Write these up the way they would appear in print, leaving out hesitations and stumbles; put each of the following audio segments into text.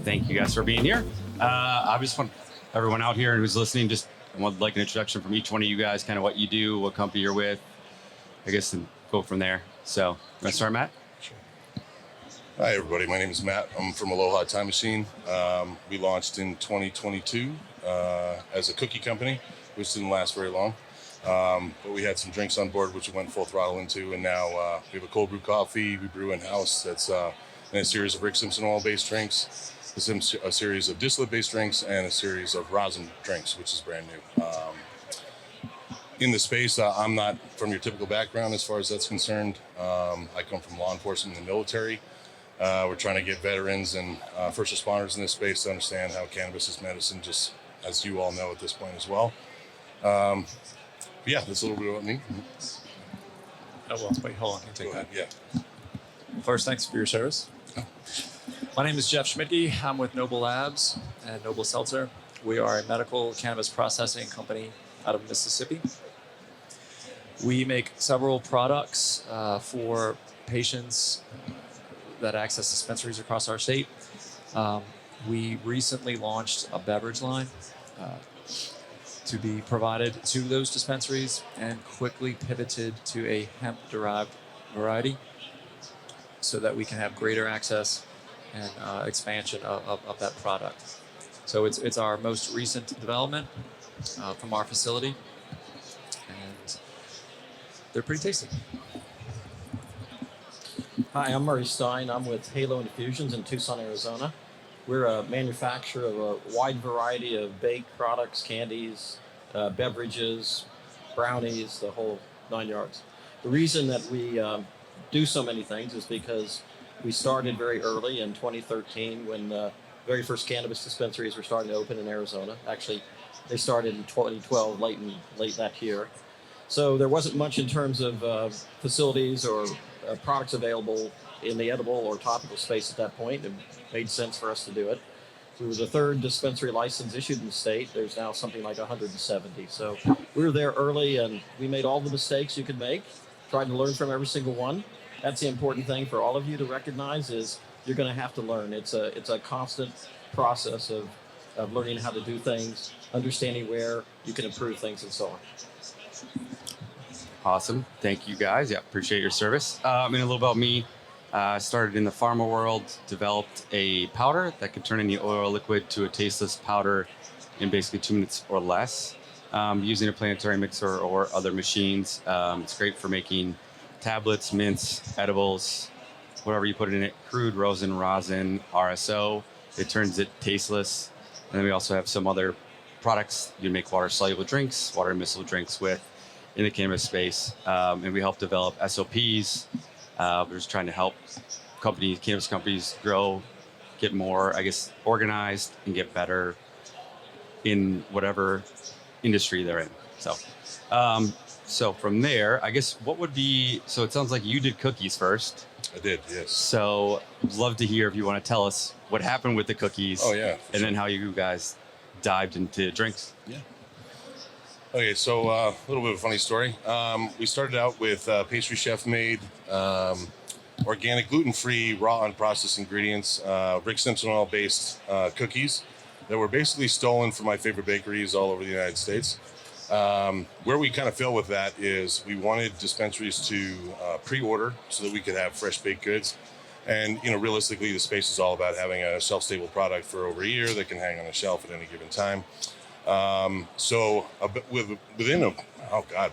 Thank you guys for being here. I just want everyone out here who's listening, just I would like an introduction from each one of you guys, kind of what you do, what company you're with, I guess, and go from there. So, let's start, Matt. Hi, everybody. My name is Matt. I'm from Aloha Tyme Machine. We launched in 2022 as a cookie company, which didn't last very long. But we had some drinks on board, which we went full throttle into. And now we have a cold brew coffee we brew in-house that's in a series of Rick Simpson oil-based drinks, a series of distillate-based drinks, and a series of rosin drinks, which is brand new. In the space, I'm not from your typical background as far as that's concerned. I come from law enforcement and the military. We're trying to get veterans and first responders in this space to understand how cannabis is medicine, just as you all know at this point as well. Yeah, that's a little bit about me. Oh, well, wait, hold on. Can you take that? Yeah. First, thanks for your service. My name is Jeff Schmidtke. I'm with Noble Labs and Noble Seltzer. We are a medical cannabis processing company out of Mississippi. We make several products for patients that access dispensaries across our state. We recently launched a beverage line to be provided to those dispensaries and quickly pivoted to a hemp-derived variety so that we can have greater access and expansion of that product. So it's our most recent development from our facility, and they're pretty tasty. Hi, I'm Murray Stein. I'm with Halo Infusions in Tucson, Arizona. We're a manufacturer of a wide variety of baked products, candies, beverages, brownies, the whole 9 yards. The reason that we do so many things is because we started very early in 2013 when the very first cannabis dispensaries were starting to open in Arizona. Actually, they started in 2012, late that year. So there wasn't much in terms of facilities or products available in the edible or topical space at that point. It made sense for us to do it. We were the third dispensary license issued in the state. There's now something like 170. So we were there early, and we made all the mistakes you could make, tried to learn from every single one. That's the important thing for all of you to recognize is you're going to have to learn. It's a constant process of learning how to do things, understanding where you can improve things, and so on. Awesome. Thank you, guys. Yeah, appreciate your service. And a little about me. I started in the pharma world, developed a powder that could turn any oil liquid to a tasteless powder in basically 2 minutes or less, using a planetary mixer or other machines. It's great for making tablets, mints, edibles, whatever you put in it, crude, rosin, RSO. It turns it tasteless. And then we also have some other products you make water-soluble drinks, water immiscible drinks with in the cannabis space. And we help develop SOPs. We're just trying to help cannabis companies grow, get more, organized and get better in whatever industry they're in. So from there, what would be, so it sounds like you did cookies first. I did, yes. So I'd love to hear if you want to tell us what happened with the cookies. Oh, yeah. And then how you guys dived into drinks. Yeah. Okay, so a little bit of a funny story. We started out with pastry chef made, organic, gluten-free, raw, unprocessed ingredients, Rick Simpson oil-based cookies that were basically stolen from my favorite bakeries all over the United States. Where we kind of fell with that is we wanted dispensaries to pre-order so that we could have fresh baked goods. And, realistically, the space is all about having a shelf-stable product for over a year that can hang on a shelf at any given time. So within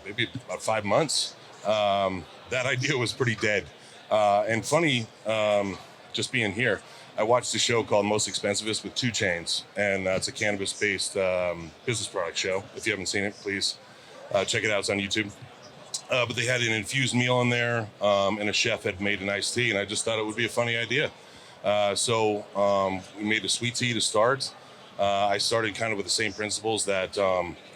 maybe about 5 months, that idea was pretty dead. And funny, just being here, I watched a show called Most Expensivest with 2 Chainz, and it's a cannabis-based business product show. If you haven't seen it, please check it out. It's on YouTube. But they had an infused meal in there, and a chef had made an iced tea, and I just thought it would be a funny idea. So we made a sweet tea to start. I started kind of with the same principles that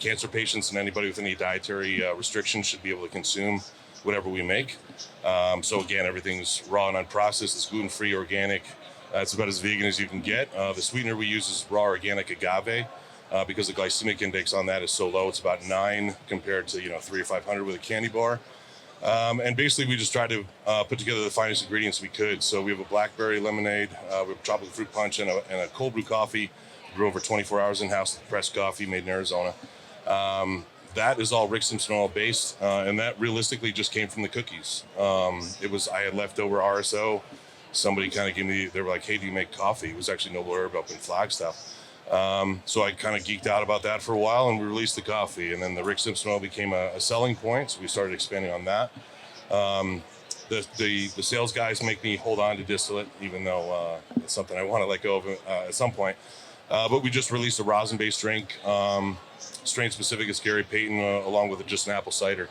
cancer patients and anybody with any dietary restrictions should be able to consume whatever we make. So again, everything's raw and unprocessed. It's gluten-free, organic. It's about as vegan as you can get. The sweetener we use is raw organic agave because the glycemic index on that is so low. It's about 9 compared to 300 or 500 with a candy bar. And basically, we just tried to put together the finest ingredients we could. So we have a blackberry lemonade, we have a tropical fruit punch, and a cold brew coffee. Grew over 24 hours in-house, pressed coffee made in Arizona. That is all Rick Simpson oil based, and that realistically just came from the cookies. I had leftover RSO. Somebody kind of gave me, they were like, hey, do you make coffee? It was actually Noble Herb up in Flagstaff. So I kind of geeked out about that for a while, and we released the coffee. And then the Rick Simpson oil became a selling point, so we started expanding on that. The sales guys make me hold on to distillate, even though it's something I want to let go of at some point. But we just released a rosin-based drink, strain-specific as Gary Payton, along with just an apple cider.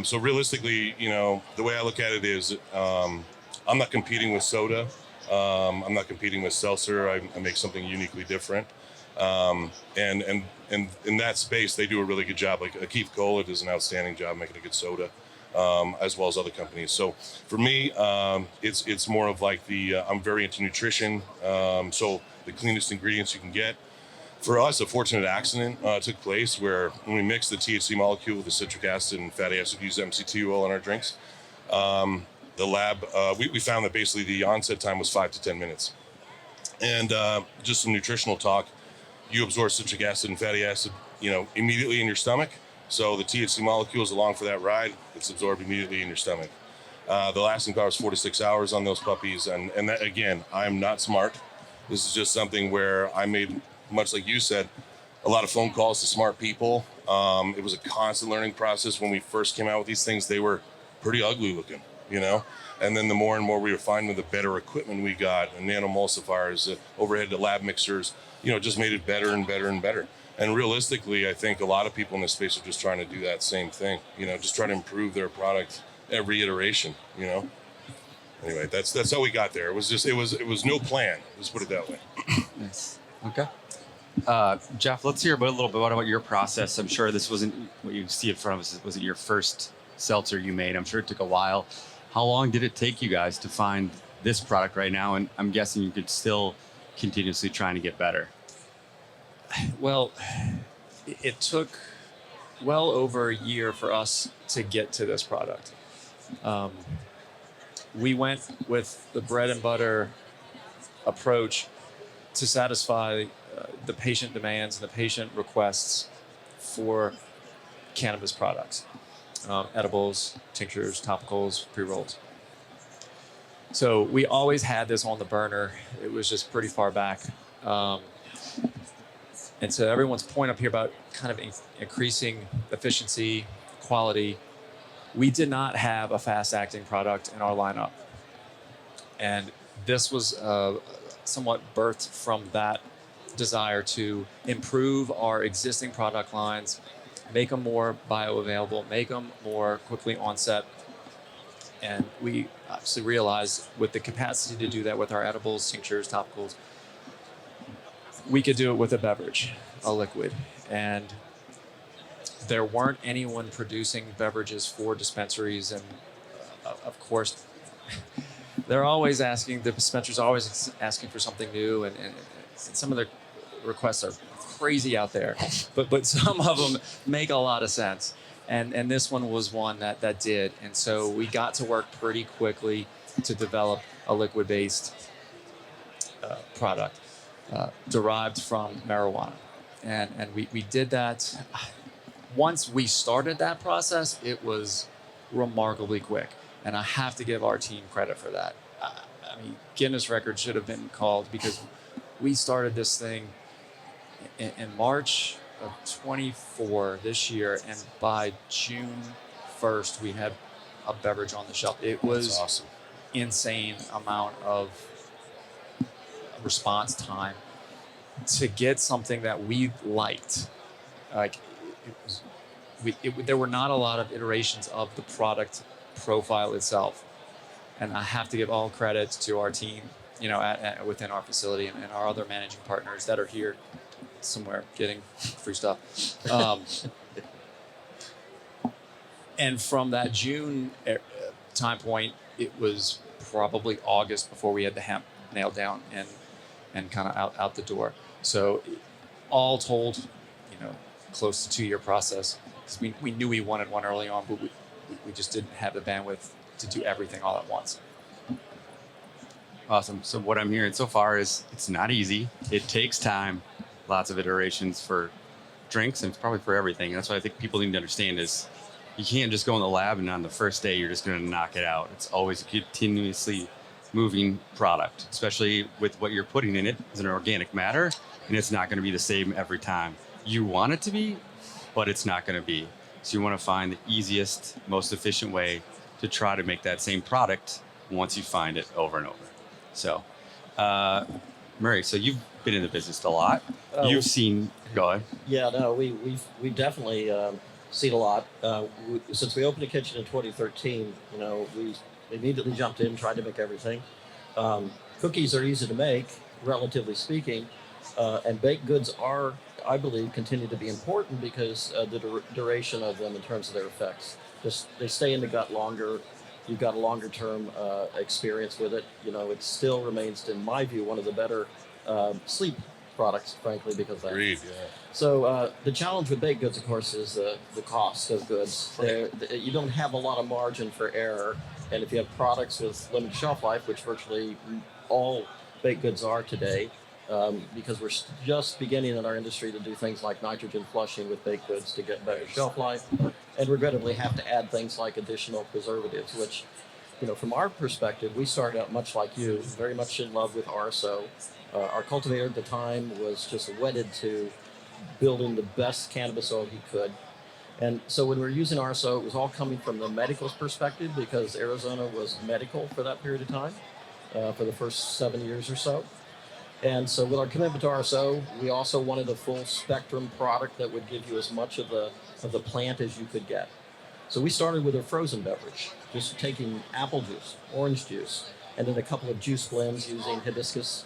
So realistically, the way I look at it is I'm not competing with soda. I'm not competing with seltzer. I make something uniquely different. And in that space, they do a really good job. Like Keith Cola does an outstanding job making a good soda, as well as other companies. So for me, it's more of like I'm very into nutrition. So the cleanest ingredients you can get. For us, a fortunate accident took place where when we mixed the THC molecule with the citric acid and fatty acid, we use MCT oil in our drinks. The lab, we found that basically the onset time was 5 to 10 minutes. And just some nutritional talk, you absorb citric acid and fatty acid, immediately in your stomach. So the THC molecule is along for that ride. It's absorbed immediately in your stomach. The lasting power is 4 to 6 hours on those puppies. And that, again, I'm not smart. This is just something where I made, much like you said, a lot of phone calls to smart people. It was a constant learning process. When we first came out with these things, they were pretty ugly looking, And then the more and more we refined with the better equipment we got, and nano-emulsifiers, overhead to lab mixers, just made it better and better and better. And realistically, I think a lot of people in this space are just trying to do that same thing, just try to improve their product every iteration, Anyway, that's how we got there. It was no plan. Let's put it that way. Nice. Okay. Jeff, let's hear a little bit about your process. I'm sure this wasn't what you see in front of us. Was it your first seltzer you made? I'm sure it took a while. How long did it take you guys to find this product right now? And I'm guessing you could still continuously trying to get better. Well, it took well over a year for us to get to this product. We went with the bread and butter approach to satisfy the patient demands and the patient requests for cannabis products, edibles, tinctures, topicals, pre-rolls. So we always had this on the burner. It was just pretty far back. And to everyone's point up here about kind of increasing efficiency, quality, we did not have a fast-acting product in our lineup. And this was somewhat birthed from that desire to improve our existing product lines, make them more bioavailable, make them more quickly onset. And we obviously realized with the capacity to do that with our edibles, tinctures, topicals, we could do it with a beverage, a liquid. And there weren't anyone producing beverages for dispensaries. And of course, they're always asking, the dispensaries are always asking for something new. And some of their requests are crazy out there, but some of them make a lot of sense. And this one was one that did. And so we got to work pretty quickly to develop a liquid-based product derived from marijuana. And we did that. Once we started that process, it was remarkably quick. And I have to give our team credit for that. I mean, Guinness record should have been called because we started this thing in March of 24 this year, and by June 1st, we had a beverage on the shelf. It was awesome. Insane amount of response time to get something that we liked. Like there were not a lot of iterations of the product profile itself, and I have to give all credit to our team, within our facility and our other managing partners that are here somewhere getting free stuff. And from that June time point, it was probably August before we had the hemp nailed down and kind of out the door. So all told, close to 2-year process, because we knew we wanted one early on, but we just didn't have the bandwidth to do everything all at once. Awesome. So what I'm hearing so far is it's not easy. It takes time, lots of iterations for drinks, and it's probably for everything. And that's what I think people need to understand is you can't just go in the lab and on the first day you're just going to knock it out. It's always a continuously moving product, especially with what you're putting in it as an organic matter, and it's not going to be the same every time. You want it to be, but it's not going to be. So you want to find the easiest, most efficient way to try to make that same product once you find it over and over. So, Murray, so you've been in the business a lot. You've seen, go ahead. Yeah, no, we've definitely seen a lot. Since we opened a kitchen in 2013, we immediately jumped in, tried to make everything. Cookies are easy to make, relatively speaking, and baked goods are, I believe, continue to be important because the duration of them in terms of their effects. They stay in the gut longer. You've got a longer term experience with it. It still remains, in my view, one of the better sleep products, frankly, because of that. Agreed, yeah. So the challenge with baked goods, of course, is the cost of goods. You don't have a lot of margin for error, and if you have products with limited shelf life, which virtually all baked goods are today, because we're just beginning in our industry to do things like nitrogen flushing with baked goods to get better shelf life, and regrettably have to add things like additional preservatives, which, from our perspective, we started out much like you, very much in love with RSO. Our cultivator at the time was just wedded to building the best cannabis oil he could. And so when we were using RSO, it was all coming from the medical perspective because Arizona was medical for that period of time, for the first 7 years or so. And so with our commitment to RSO, we also wanted a full spectrum product that would give you as much of the plant as you could get. So we started with a frozen beverage, just taking apple juice, orange juice, and then a couple of juice blends using hibiscus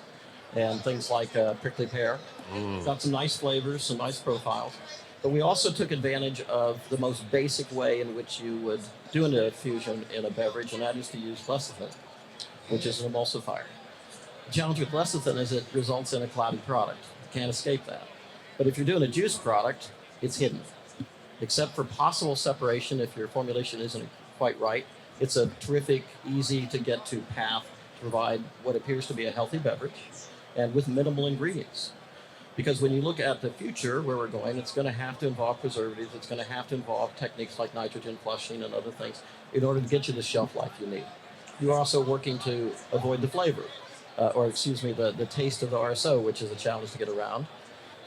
and things like prickly pear. Got some nice flavors, some nice profiles. But we also took advantage of the most basic way in which you would do an infusion in a beverage, and that is to use lecithin, which is an emulsifier. The challenge with lecithin is it results in a cloudy product. You can't escape that. But if you're doing a juice product, it's hidden. Except for possible separation if your formulation isn't quite right, it's a terrific, easy to get to path to provide what appears to be a healthy beverage and with minimal ingredients. Because when you look at the future, where we're going, it's going to have to involve preservatives. It's going to have to involve techniques like nitrogen flushing and other things in order to get you the shelf life you need. You're also working to avoid the flavor, the taste of the RSO, which is a challenge to get around.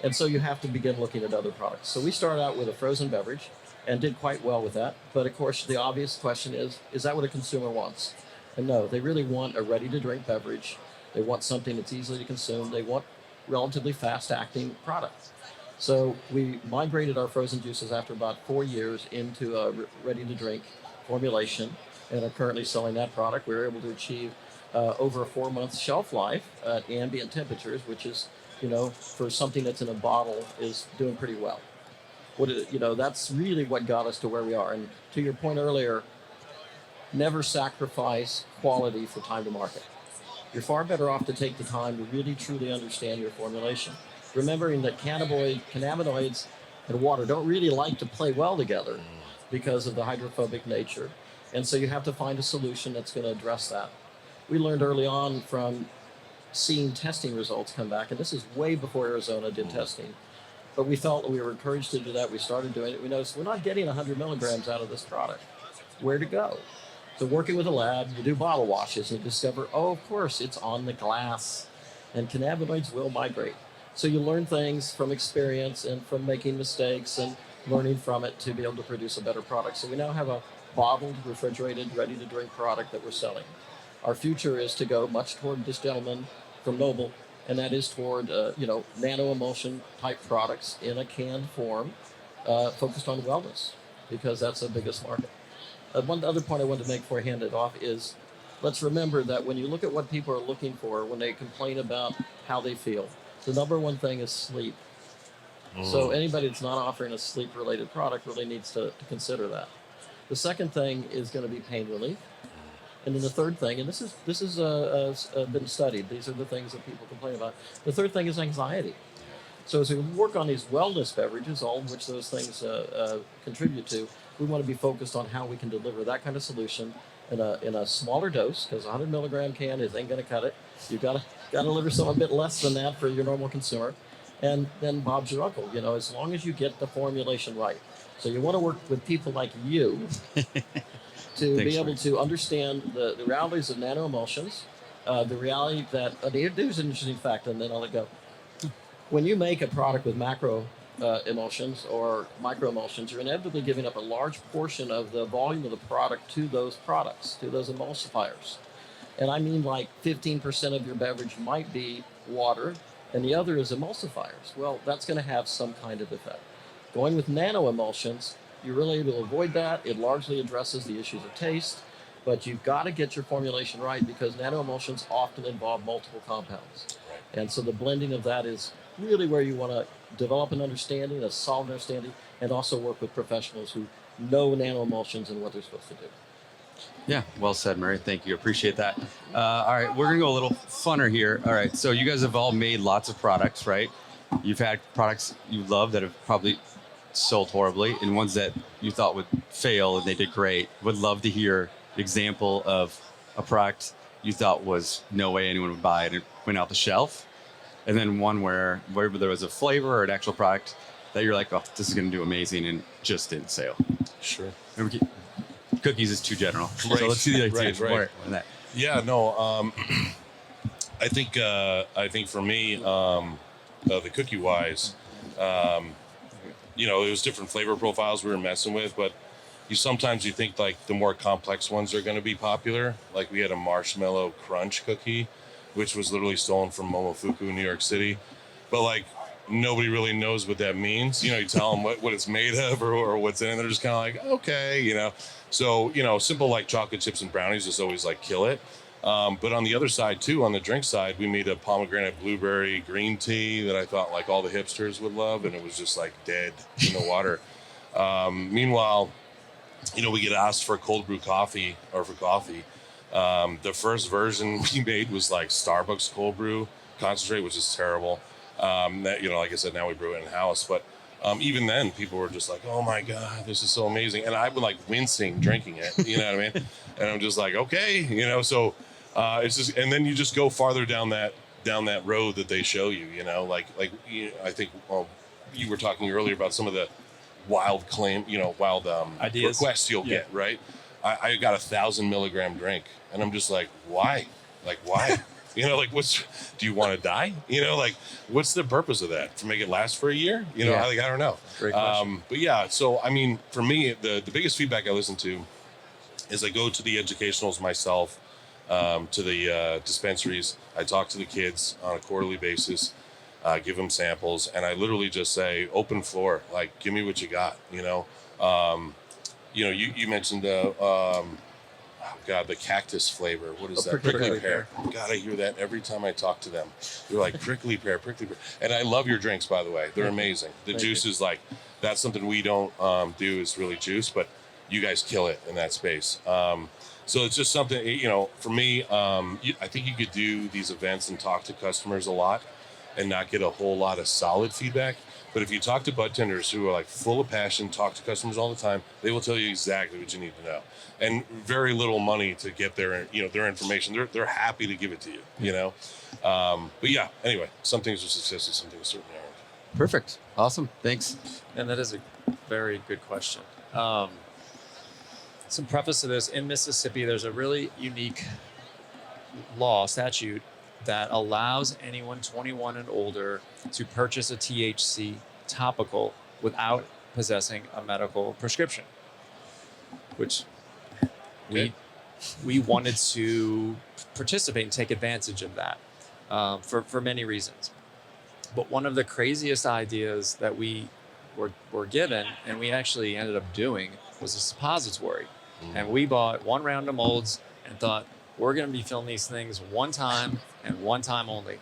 And so you have to begin looking at other products. So we started out with a frozen beverage and did quite well with that. But of course, the obvious question is that what a consumer wants? And no, they really want a ready-to-drink beverage. They want something that's easily to consume. They want relatively fast-acting product. So we migrated our frozen juices after about 4 years into a ready-to-drink formulation and are currently selling that product. We were able to achieve over a 4-month shelf life at ambient temperatures, which is, for something that's in a bottle, is doing pretty well. That's really what got us to where we are. And to your point earlier, never sacrifice quality for time to market. You're far better off to take the time to really truly understand your formulation. Remembering that cannabinoids and water don't really like to play well together because of the hydrophobic nature. And so you have to find a solution that's going to address that. We learned early on from seeing testing results come back, and this is way before Arizona did testing, but we felt we were encouraged to do that. We started doing it. We noticed we're not getting 100 milligrams out of this product. Where to go? So working with a lab, you do bottle washes and you discover, of course, it's on the glass, and cannabinoids will migrate. So you learn things from experience and from making mistakes and learning from it to be able to produce a better product. So we now have a bottled, refrigerated, ready-to-drink product that we're selling. Our future is to go much toward this gentleman from Noble, and that is toward nano-emulsion type products in a canned form, focused on wellness, because that's the biggest market. One other point I wanted to make before I hand it off is, let's remember that when you look at what people are looking for when they complain about how they feel, the number one thing is sleep. So anybody that's not offering a sleep-related product really needs to consider that. The second thing is going to be pain relief. And then the third thing, and this is been studied, these are the things that people complain about. The third thing is anxiety. So as we work on these wellness beverages, all of which those things contribute to, we want to be focused on how we can deliver that kind of solution in a smaller dose, because a 100 milligram can ain't going to cut it. You've got to deliver something a bit less than that for your normal consumer. And then Bob's your uncle, as long as you get the formulation right. So you want to work with people like you to be able to understand the realities of nanoemulsions, the reality that, there's an interesting fact, and then I'll let go. When you make a product with macro emulsions or microemulsions, you're inevitably giving up a large portion of the volume of the product to those products, to those emulsifiers. And I mean, like 15% of your beverage might be water, and the other is emulsifiers. Well, that's going to have some kind of effect. Going with nanoemulsions, you're really able to avoid that. It largely addresses the issues of taste, but you've got to get your formulation right, because nanoemulsions often involve multiple compounds. And so the blending of that is really where you want to develop an understanding, a solid understanding, and also work with professionals who know nanoemulsions and what they're supposed to do. Yeah, well said, Murray. Thank you. Appreciate that. All right, we're going to go a little funner here. All right, so you guys have all made lots of products, right? You've had products you love that have probably sold horribly, and ones that you thought would fail and they did great. Would love to hear an example of a product you thought was no way anyone would buy it and it went out the shelf. And then one where there was a flavor or an actual product that you're like, oh, this is going to do amazing, and just didn't sell. Sure. Cookies is too general. Right. So let's see the other two. Right. More on that. Yeah, no. I think for me, the cookie wise, it was different flavor profiles we were messing with, but sometimes you think like the more complex ones are going to be popular. Like we had a marshmallow crunch cookie, which was literally stolen from Momofuku, New York City, but like nobody really knows what that means. You tell them what it's made of or what's in it. They're just kind of like, okay, So, simple like chocolate chips and brownies just always like kill it. But on the other side too, on the drink side, we made a pomegranate blueberry green tea that I thought like all the hipsters would love, and it was just like dead in the water. Meanwhile, we get asked for cold brew coffee or for coffee. The first version we made was like Starbucks cold brew concentrate, which is terrible. Like I said, now we brew it in house, but even then people were just like, oh my God, this is so amazing. And I've been like wincing drinking it, you know what I mean? And I'm just like, okay, so it's just, and then you just go farther down that road that they show you, I think, you were talking earlier about some of the wild ideas, requests you'll get, right? I got 1,000 milligram drink, and I'm just like, why? Like, why? Do you want to die? What's the purpose of that? To make it last for a year? I don't know. Great question. But yeah, so I mean, for me, the biggest feedback I listen to is I go to the educationals myself, to the dispensaries. I talk to the kids on a quarterly basis, give them samples, and I literally just say, open floor, like, give me what you got. You mentioned the cactus flavor. What is that? Prickly pear. God, I hear that every time I talk to them. They're like, prickly pear. And I love your drinks, by the way. They're amazing. The juice is like, that's something we don't do is really juice, but you guys kill it in that space. So it's just something, for me, I think you could do these events and talk to customers a lot and not get a whole lot of solid feedback. But if you talk to bud tenders who are like full of passion, talk to customers all the time, they will tell you exactly what you need to know. And very little money to get their information. They're happy to give it to you, But yeah, anyway, some things are successes, some things certainly aren't. Perfect. Awesome. Thanks. And that is a very good question. Some preface to this: in Mississippi, there's a really unique statute that allows anyone 21 and older to purchase a THC topical without possessing a medical prescription, which we wanted to participate and take advantage of that for many reasons. But one of the craziest ideas that we were given, and we actually ended up doing, was a suppository. And we bought one round of molds and thought, we're going to be filling these things one time and one time only.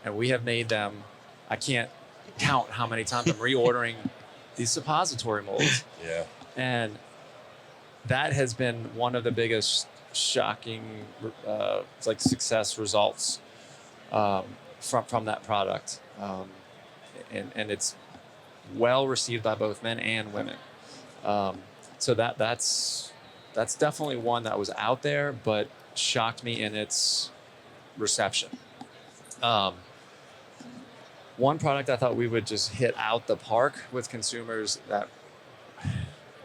And we have made them, I can't count how many times I'm reordering these suppository molds. Yeah. And that has been one of the biggest shocking success results from that product. And it's well received by both men and women. So that's definitely one that was out there, but shocked me in its reception. One product I thought we would just hit out the park with consumers that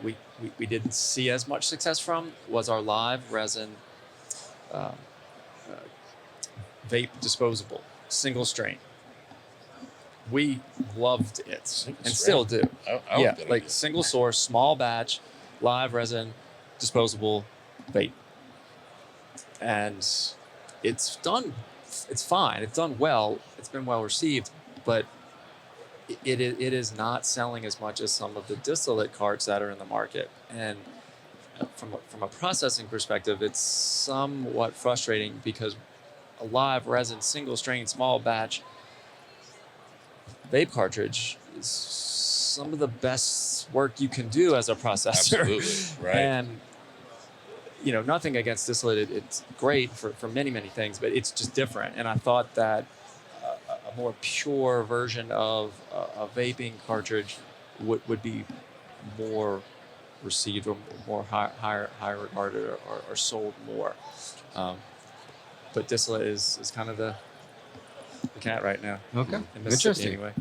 we didn't see as much success from was our live resin vape disposable, single strain. We loved it and still do. I like single source, small batch, live resin, disposable vape. And it's fine. It's done well. It's been well received, but it is not selling as much as some of the distillate carts that are in the market. And from a processing perspective, it's somewhat frustrating because a live resin, single strain, small batch vape cartridge is some of the best work you can do as a processor. Absolutely, right. And nothing against distillate. It's great for many, many things, but it's just different. And I thought that a more pure version of a vaping cartridge would be more received or more higher regarded or sold more. But distillate is kind of the cat right now. Okay, in Mississippi interesting. Anyway.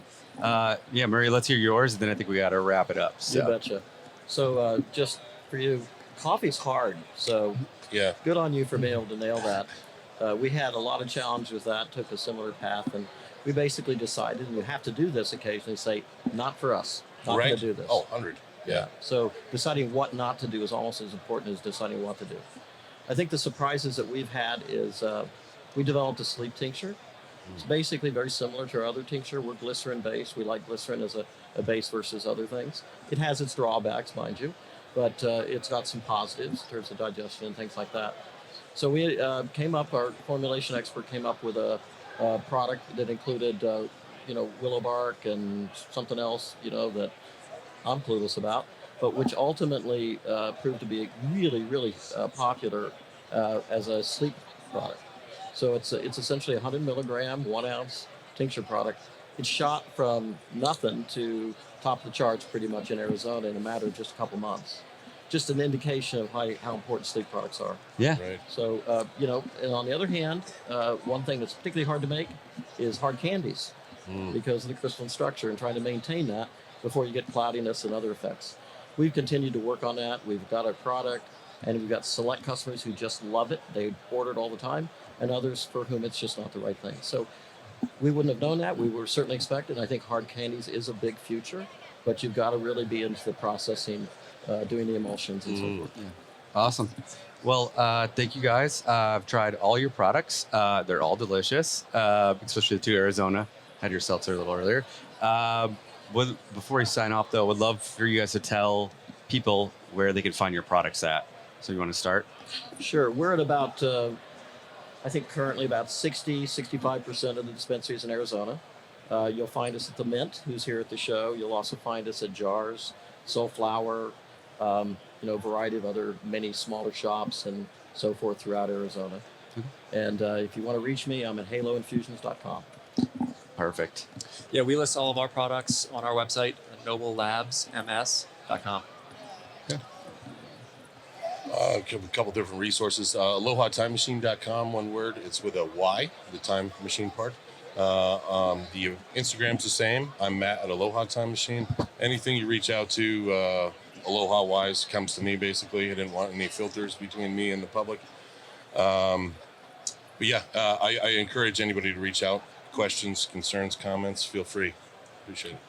Yeah, Murray, let's hear yours, and then I think we got to wrap it up. You betcha. So just for you, coffee's hard. So Yeah. good on you for being able to nail that. We had a lot of challenges with that, took a similar path, and we basically decided, and you have to do this occasionally, say, not for us, not going to do this. Oh, 100. Yeah. So deciding what not to do is almost as important as deciding what to do. I think the surprises that we've had is we developed a sleep tincture. It's basically very similar to our other tincture. We're glycerin based. We like glycerin as a base versus other things. It has its drawbacks, mind you, but it's got some positives in terms of digestion and things like that. So we our formulation expert came up with a product that included, willow bark and something else, that I'm clueless about, but which ultimately proved to be really, really popular as a sleep product. So it's essentially 100 milligram, 1 ounce tincture product. It's shot from nothing to top of the charts pretty much in Arizona in a matter of just a couple months. Just an indication of how important sleep products are. Yeah. Right. So, and on the other hand, one thing that's particularly hard to make is hard candies because of the crystalline structure and trying to maintain that before you get cloudiness and other effects. We've continued to work on that. We've got a product, and we've got select customers who just love it. They order it all the time, and others for whom it's just not the right thing. So we wouldn't have known that. We were certainly expecting. I think hard candies is a big future, but you've got to really be into the processing, doing the emulsions and so forth. Yeah. Awesome. Well, thank you guys. I've tried all your products. They're all delicious, especially the two Arizona. Had your seltzer a little earlier. Before we sign off, though, would love for you guys to tell people where they can find your products at. So you want to start? Sure. We're at about, I think currently about 65% of the dispensaries in Arizona. You'll find us at the Mint, who's here at the show. You'll also find us at Jars, Soulflower, variety of other many smaller shops and so forth throughout Arizona. And if you want to reach me, I'm at haloinfusions.com. Perfect. Yeah, we list all of our products on our website at noblelabsms.com. A couple different resources. Aloha Tyme Machine.com, one word. It's with a Y, the time machine part. The Instagram's the same. I'm Matt at Aloha Tyme Machine. Anything you reach out to Aloha-wise comes to me, basically. I didn't want any filters between me and the public. But yeah, I encourage anybody to reach out. Questions, concerns, comments, feel free. Appreciate it.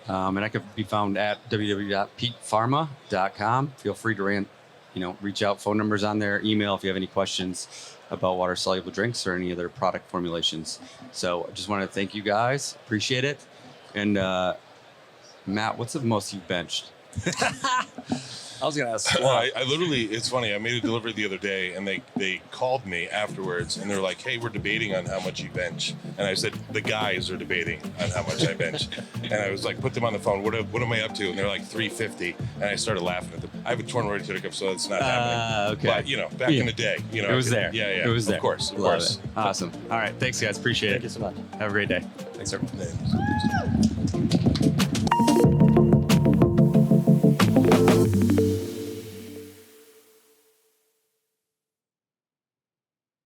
And I could be found at www.peakpharma.com. Feel free to reach out. Phone numbers on there, email if you have any questions about water soluble drinks or any other product formulations. So I just want to thank you guys. Appreciate it. And Matt, what's the most you've benched? I was going to ask. I literally, it's funny. I made a delivery the other day, and they called me afterwards, and they're like, "Hey, we're debating on how much you bench." And I said, "The guys are debating on how much I bench." And I was like, "Put them on the phone. What am I up to?" And they're like, 350. And I started laughing at them. I have a torn rotator cuff, so that's not happening. Okay. But back in the day, it was there. Yeah. It was there. Of course. Love it. Awesome. All right. Thanks, guys. Appreciate Thank it. you so much. Have a great day. Thanks, sir. Thanks.